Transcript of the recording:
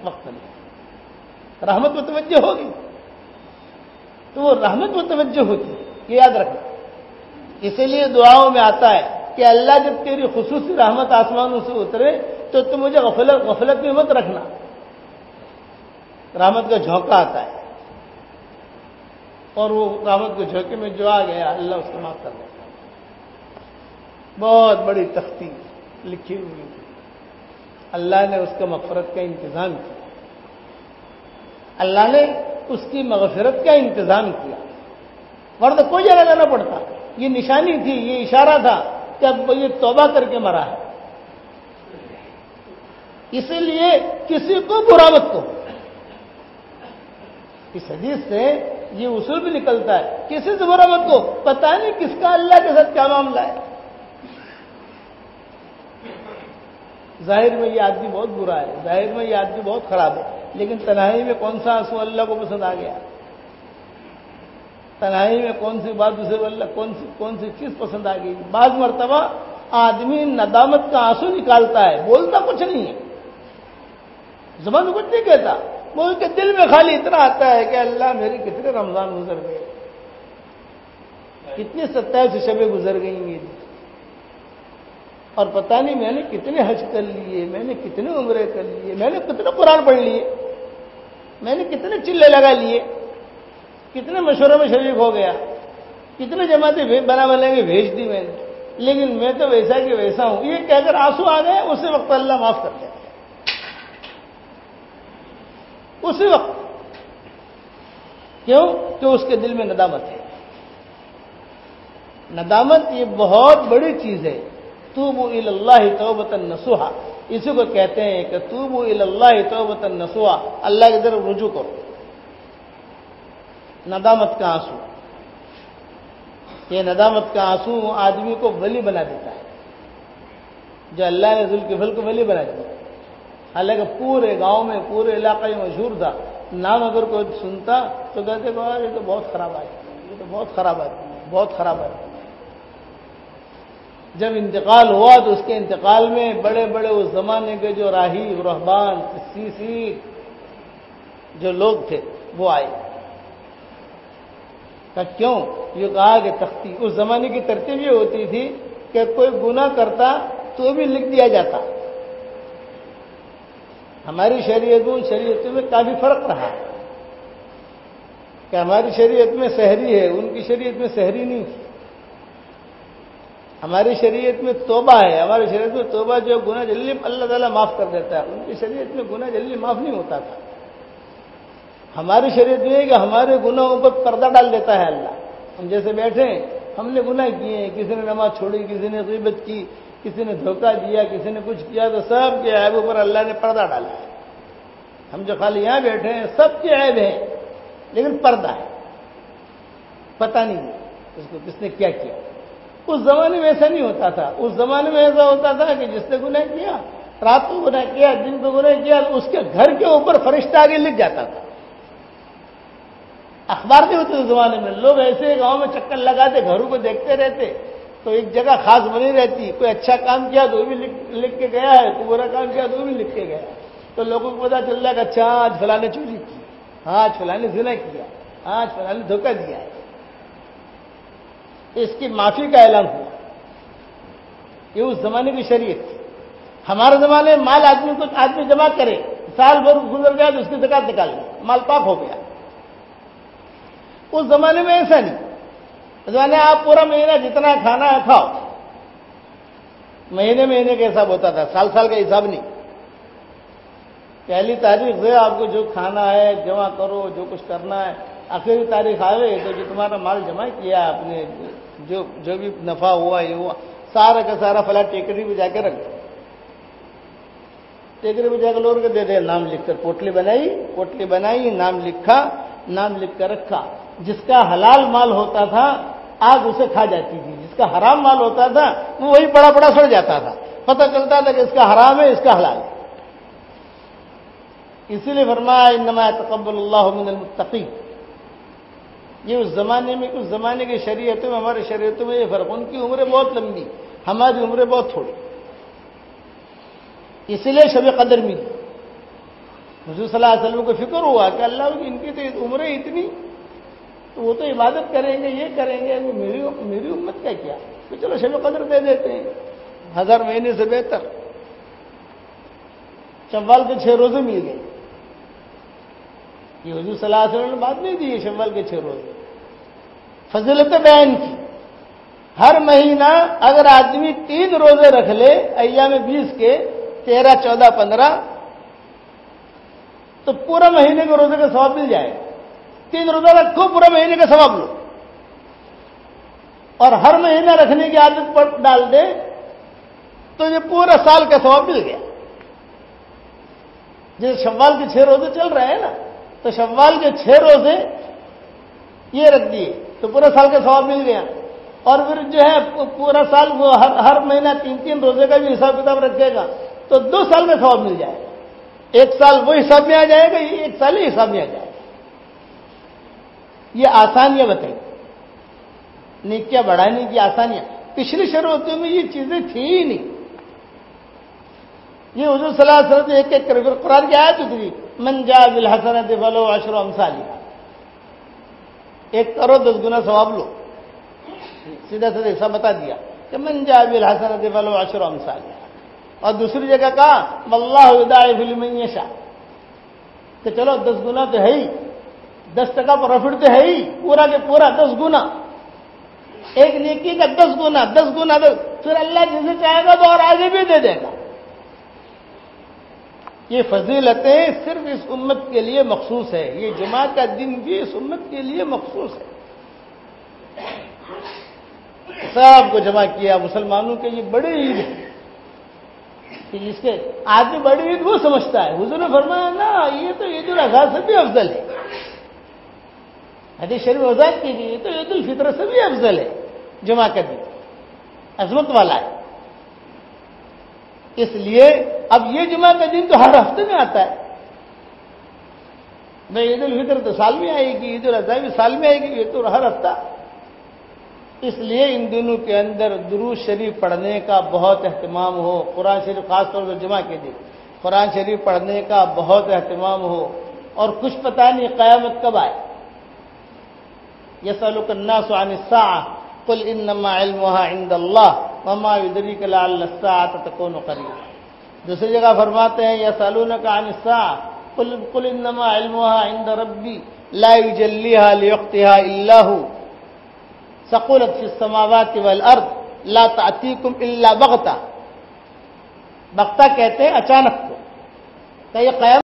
وقت نہیں، رحمت متوجہ ہوگی تو وہ رحمت متوجہ ہوتی ہے، یہ یاد رکھنا۔ اسی لیے دعاؤں میں آتا ہے کہ اللہ جب تیری خصوصی رحمت آسمانوں سے اترے تو تم مجھے غفلت میں مت رکھنا۔ رحمت کا جھونکا آتا ہے اور وہ رحمت کے جھونکے میں جو آ گیا اللہ اس کو معاف کر دیتا ہے۔ بہت بڑی تختی لکھی ہوئی تھی، اللہ نے اس کا مغفرت کا انتظام کیا، اللہ نے اس کی مغفرت کا انتظام کیا، ورنہ کوئی جگہ جانا پڑتا۔ یہ نشانی تھی، یہ اشارہ تھا کہ اب یہ توبہ کر کے مرا ہے، اسی لیے کسی کو برا مت کو۔ اس حدیث سے یہ اصول بھی نکلتا ہے، کسی سے برا مت کو، پتہ نہیں کس کا اللہ کے ساتھ کیا معاملہ ہے۔ ظاہر میں یہ آدمی بہت برا ہے، ظاہر میں یہ آدمی بہت خراب ہے، لیکن تنہائی میں کون سا آنسو اللہ کو پسند آ گیا؟ تنہائی میں کون سی بات اسے اللہ کون سی چیز پسند آ گئی؟ بعض مرتبہ آدمی ندامت کا آنسو نکالتا ہے، بولتا کچھ نہیں ہے، زبان کچھ نہیں کہتا، بول کے دل میں خالی اتنا آتا ہے کہ اللہ میرے کتنے رمضان گزر گئے، کتنی 27 شبیں گزر گئی ہیں، اور پتہ نہیں میں نے کتنے حج کر لیے، میں نے کتنے عمرے کر لیے، میں نے کتنے قرآن پڑھ لیے، میں نے کتنے چلے لگا لیے، کتنے مشورے میں شریک ہو گیا، کتنے جماعتیں بنا کے بھیج دی میں نے، لیکن میں تو ویسا کہ ویسا ہوں، یہ کہہ کر آنسو آ گئے، اسی وقت اللہ معاف کر دیتا ہے، اسی وقت۔ کیوں؟ کہ اس کے دل میں ندامت ہے۔ ندامت یہ بہت بڑی چیز ہے۔ توبوا الی اللہ توبۃ نصوحا، اسی کو کہتے ہیں کہ توبوا الی اللہ توبۃ نصوحا، اللہ کی طرف رجوع کرو۔ ندامت کا آنسو، یہ ندامت کا آنسو آدمی کو ولی بنا دیتا ہے، جو اللہ نے ذوالکفل کو ولی بنا دیا، حالانکہ پورے گاؤں میں پورے علاقے میں مشہور تھا، نام اگر کوئی سنتا تو کہتے کہ یہ تو بہت خراب آدمی ہے، یہ تو بہت خراب آدمی ہے، بہت خراب آدمی ہے۔ جب انتقال ہوا تو اس کے انتقال میں بڑے بڑے اس زمانے کے جو راہی رہبان سیسی جو لوگ تھے وہ آئے، کہ کیوں؟ یہ کہا کہ تختی، اس زمانے کی ترتیب یہ ہوتی تھی کہ کوئی گناہ کرتا تو بھی لکھ دیا جاتا۔ ہماری شریعتوں میں کافی فرق رہا کہ ہماری شریعت میں سحری ہے، ان کی شریعت میں سحری نہیں تھی۔ ہماری شریعت میں توبہ ہے، ہماری شریعت میں توبہ جو گناہ جلدی اللہ تعالیٰ معاف کر دیتا ہے، ان کی شریعت میں گناہ جلدی معاف نہیں ہوتا تھا۔ ہماری شریعت میں ہے کہ ہمارے گناہوں پر پردہ ڈال دیتا ہے اللہ، ہم جیسے بیٹھے ہیں، ہم نے گناہ کیے ہیں، کسی نے نماز چھوڑی، کسی نے غیبت کی، کسی نے دھوکہ دیا، کسی نے کچھ کیا، تو سب کے عیبوں پر اللہ نے پردہ ڈالا ہے۔ ہم جو خالی یہاں بیٹھے ہیں سب کے عیب ہیں، لیکن پردہ ہے، پتہ نہیں اس کو کس نے کیا کیا۔ اس زمانے میں ایسا نہیں ہوتا تھا، اس زمانے میں ایسا ہوتا تھا کہ جس نے گناہ کیا، رات کو گناہ کیا، دن کو گناہ کیا، اس کے گھر کے اوپر فرشتہ آگے لکھ جاتا تھا۔ اخبار نہیں ہوتے اس زمانے میں، لوگ ایسے گاؤں میں چکر لگاتے، گھروں کو دیکھتے رہتے، تو ایک جگہ خاص بنی رہتی، کوئی اچھا کام کیا تو وہ بھی لکھ کے گیا ہے، کوئی برا کام کیا تو وہ بھی لکھ کے گیا ہے، تو لوگوں کو پتا چل رہا کہ اچھا آج فلاں نے چوری کی، آج فلاں نے زنا کیا، آج فلاں نے دھوکہ دیا ہے، اس کی معافی کا اعلان ہوا۔ یہ اس زمانے کی شریعت تھی۔ ہمارے زمانے میں مال آدمی جمع کرے، سال بھر گزر گیا تو اس کی زکات نکال لی، مال پاک ہو گیا۔ اس زمانے میں ایسا نہیں، اس زمانے آپ پورا مہینہ جتنا کھانا ہے کھاؤ، مہینے کا حساب ہوتا تھا، سال کا حساب نہیں۔ پہلی تاریخ سے آپ کو جو کھانا ہے جمع کرو، جو کچھ کرنا ہے، آخری تاریخ آوے تو جو تمہارا مال جمع کیا آپ نے، جو بھی نفع ہوا یہ ہوا، سارا کا سارا فلاں ٹیکری پہ جا کے رکھ دو، ٹیکری پہ جا کے لوگ دے دے، نام لکھ کر پوٹلی بنائی، نام لکھا، نام لکھ کر رکھا۔ جس کا حلال مال ہوتا تھا آگ اسے کھا جاتی تھی، جس کا حرام مال ہوتا تھا وہ وہی بڑا سڑ جاتا تھا، پتہ چلتا تھا کہ اس کا حرام ہے، اس کا حلال ہے۔ اسی لیے فرمایا انما يتقبل اللہ من المتقین۔ یہ اس زمانے کی شریعتوں میں، ہماری شریعتوں میں یہ فرق، ان کی عمریں بہت لمبی، ہماری عمریں بہت تھوڑی، اسی لیے شب قدر ملی۔ حضور صلی اللہ علیہ وسلم کو فکر ہوا کہ اللہ کی ان کی تو عمریں اتنی، تو وہ تو عبادت کریں گے، یہ کریں گے، میری امت کا کیا، تو چلو شب قدر دے دیتے ہیں، 1000 مہینے سے بہتر۔ شوال کے 6 روزے مل گئے۔ یہ حضور صلی اللہ علیہ وسلم نے بات نہیں دی ہے، شوال کے 6 روزے فضیلت بیان کی۔ ہر مہینہ اگر آدمی 3 روزے رکھ لے ایام 20 کے 13، 14، 15، تو پورا مہینے کے روزے کا ثواب مل جائے گا۔ 3 روزہ رکھو، پورا مہینے کا ثواب لو، اور ہر مہینہ رکھنے کی عادت پر ڈال دے تو یہ پورا سال کا ثواب مل گیا۔ جیسے شوال کے 6 روزے چل رہے ہیں نا، تو شوال کے 6 روزے یہ رکھ دیے تو پورا سال کا ثواب مل گیا، اور پھر جو ہے پورا سال وہ ہر مہینہ 3 روزے کا بھی حساب کتاب رکھے گا تو 2 سال میں ثواب مل جائے گا۔ 1 سال وہ حساب میں آ جائے گا، 1 سال ہی حساب میں آ جائے گا۔ یہ آسانیاں بتائیں، نیکیاں بڑھانے کی آسانیاں۔ پچھلی شروعاتوں میں یہ چیزیں تھیں ہی نہیں۔ یہ حضور صلی اللہ علیہ وسلم ایک کر قرآن کی آیت اتری، من جاء بالحسنۃ فلہ عشر امثالھا، 1 کرو 10 گنا ثواب لو۔ سیدھا سیدھا ایسا بتا دیا کہ من جاء بالحسنۃ فلہ عشر امثالھا۔ اور دوسری جگہ کہا واللہ یضاعف لمن یشاء، کہ چلو 10 گنا تو ہے ہی، 10% پروفٹ تو ہے ہی، پورا کے پورا 10 گنا، ایک نیکی کا 10 گنا، 10 گنا، پھر اللہ جسے چاہے گا تو اور آگے بھی دے دے گا۔ یہ فضیلتیں صرف اس امت کے لیے مخصوص ہے، یہ جمعہ کا دن بھی اس امت کے لیے مخصوص ہے۔ سب کو جمع کیا مسلمانوں کے، یہ بڑی عید ہے کہ جس کے آدمی بڑی عید وہ سمجھتا ہے۔ حضور نے فرمایا نا یہ تو عید الاضحیٰ سے بھی افضل ہے، حدیث شریف وضاحت کی گئی، یہ تو عید الفطر سے بھی افضل ہے، جمعہ کا دن عظمت والا ہے۔ اس لیے اب یہ جمعہ کا دن تو ہر ہفتے میں آتا ہے، میں عید الفطر تو سال میں آئے گی، عید الاضحیٰ بھی سال میں آئے گی، یہ تو ہر ہفتہ۔ اس لیے ان دنوں کے اندر درود شریف پڑھنے کا بہت اہتمام ہو، قرآن شریف خاص طور پر جمعہ کے دن قرآن شریف پڑھنے کا بہت اہتمام ہو، اور کچھ پتہ نہیں قیامت کب آئے۔ یسألک الناس عن الساعة قل انما علمها عند اللہ وما يدریک لعل الساعة تکون قریبا۔ دوسری جگہ فرماتے ہیں یسألونک عن الساعة قل انما علمها عند ربی لا یجلیها لوقتها الا هو ثقلت فی السماوات والارض لا تأتیکم الا بغتہ۔ بغتہ کہتے ہیں اچانک کو، کہ یہ قیامت